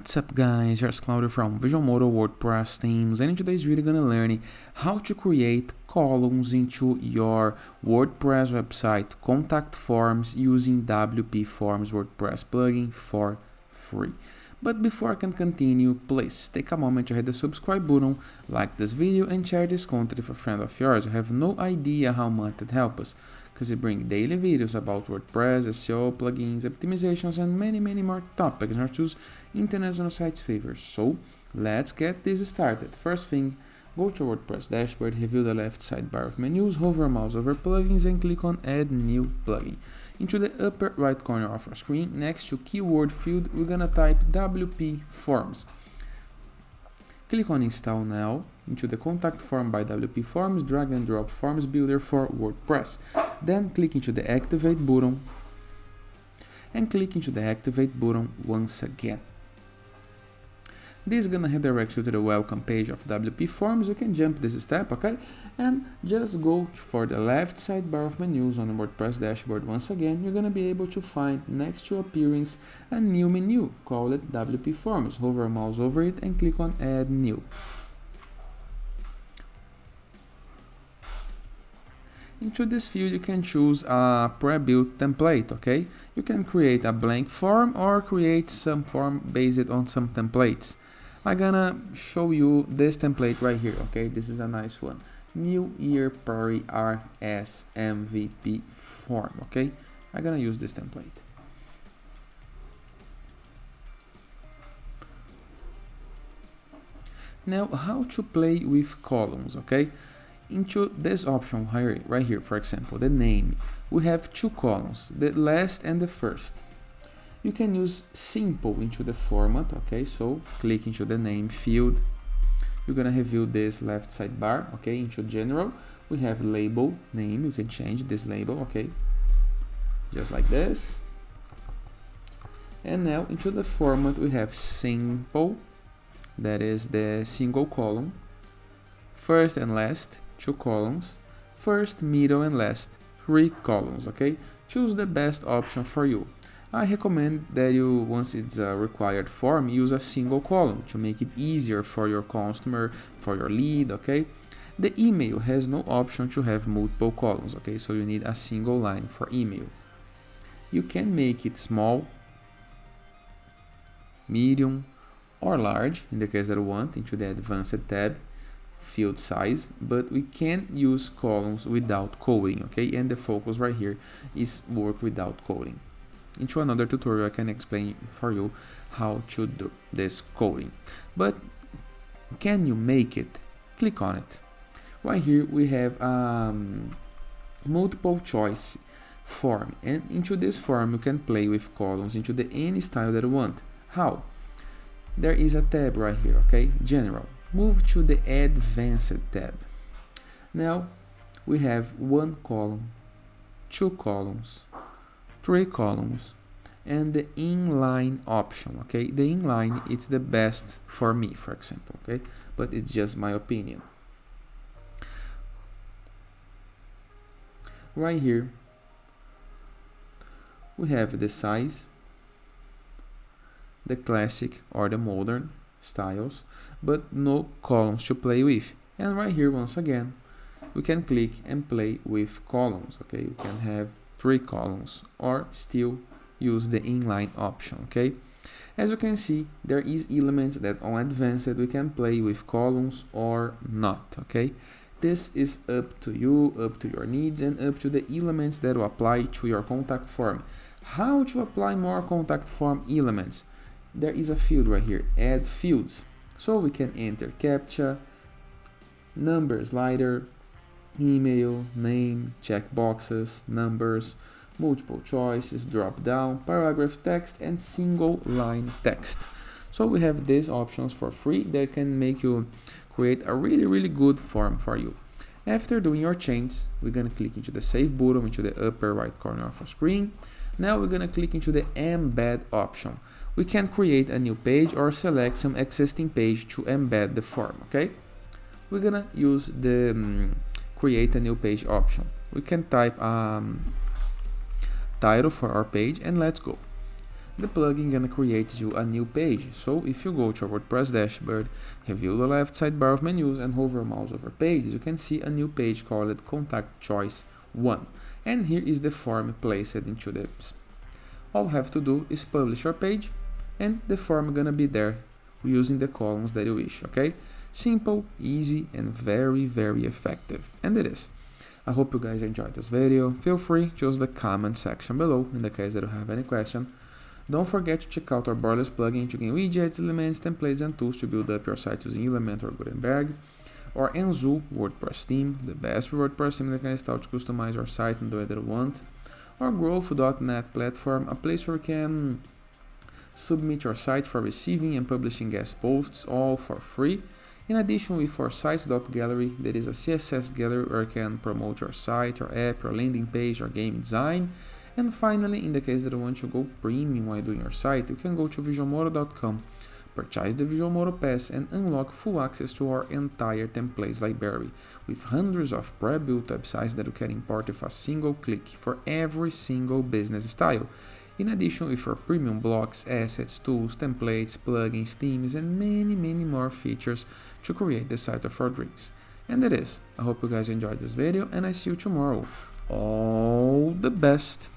What's up guys, here's Claudio from Visual Modo WordPress themes, and in today's video we're gonna learn how to create columns into your WordPress website contact forms using WPForms WordPress plugin for free. But before I can continue, please take a moment to hit the subscribe button, like this video and share this content with a friend of yours. You have no idea how much it helps us, because we bring daily videos about WordPress, SEO, plugins, optimizations, and many more topics in order to choose international sites' favors. So let's get this started. First thing, go to WordPress dashboard, review the left sidebar of menus, hover mouse over plugins and click on add new plugin. Into the upper right corner of our screen, next to keyword field, we're gonna type WPForms. Click on install now. Into the contact form by WPForms, drag and drop forms builder for WordPress. Then click into the activate button and click into the activate button once again. This is gonna redirect you to the welcome page of WPForms. You can jump this step, okay? And just go for the left sidebar of menus on the WordPress dashboard. Once again, you're gonna be able to find next to appearance a new menu called WPForms. Hover a mouse over it and click on add new. Into this field you can choose a pre-built template, okay? You can create a blank form or create some form based on some templates. I'm gonna show you this template right here, okay? This is a nice one. New Year Party RS MVP form, okay? I'm gonna use this template. Now, how to play with columns, okay? Into this option right here, for example, the name, we have two columns, the last and the first. You can use simple into the format, okay? So click into the name field. You're gonna review this left sidebar, okay? Into general, we have label name. You can change this label, okay? Just like this. And now into the format, we have simple, that is the single column, first and last, 2 columns, first, middle and last, 3 columns, okay? Choose the best option for you. I recommend that you, once it's a required form, use a single column to make it easier for your customer, for your lead, okay? The email has no option to have multiple columns, okay? So you need a single line for email. You can make it small, medium, or large, in the case that you want, into the advanced tab. Field size, but we can use columns without coding, okay? And the focus right here is work without coding. Into another tutorial I can explain for you how to do this coding. But can you make it? Click on it. Right here we have multiple choice form, and into this form you can play with columns into the any style that you want. How? There is a tab right here, okay? General. Move to the Advanced tab. Now we have 1 column, 2 columns, 3 columns, and the inline option, okay? The inline, it's the best for me, for example, okay? But it's just my opinion. Right here, we have the size, the classic or the modern styles, but no columns to play with. And right here, once again, we can click and play with columns, okay? You can have 3 columns or still use the inline option, okay? As you can see, there is elements that on advanced we can play with columns or not, okay? This is up to you, up to your needs, and up to the elements that will apply to your contact form. How to apply more contact form elements? There is a field right here, add fields. So we can enter CAPTCHA, number slider, email, name, checkboxes, numbers, multiple choices, drop down, paragraph text, and single line text. So we have these options for free that can make you create a really good form for you. After doing your changes, we're gonna click into the save button into the upper right corner of our screen. Now we're gonna click into the embed option. We can create a new page or select some existing page to embed the form, okay? We're gonna use the create a new page option. We can type title for our page and let's go. the plugin gonna create you a new page. So if you go to your WordPress dashboard, review the left sidebar of menus and hover mouse over pages, you can see a new page called Contact Choice 1. And here is the form placed into this. All you have to do is publish your page and the form gonna be there using the columns that you wish, okay? Simple, easy, and very, very effective. And it is. I hope you guys enjoyed this video. Feel free to use the comment section below in the case that you have any question. Don't forget to check out our borderless plugin to gain widgets, elements, templates, and tools to build up your site using Element or Gutenberg. Or Enzo WordPress theme, the best WordPress theme that can start to customize your site in the way that you want. Or Growth.net platform, a place where you can submit your site for receiving and publishing guest posts, all for free. In addition, with our sites.gallery, there is a CSS gallery where you can promote your site, your app, your landing page, or game design. And finally, in the case that you want to go premium while doing your site, you can go to visualmodo.com, purchase the Visualmodo Pass, and unlock full access to our entire templates library, with hundreds of pre-built websites that you can import with a single click for every single business style. In addition, with our premium blocks, assets, tools, templates, plugins, themes, and many more features to create the site of our dreams. And that is. I hope you guys enjoyed this video, and I see you tomorrow. All the best!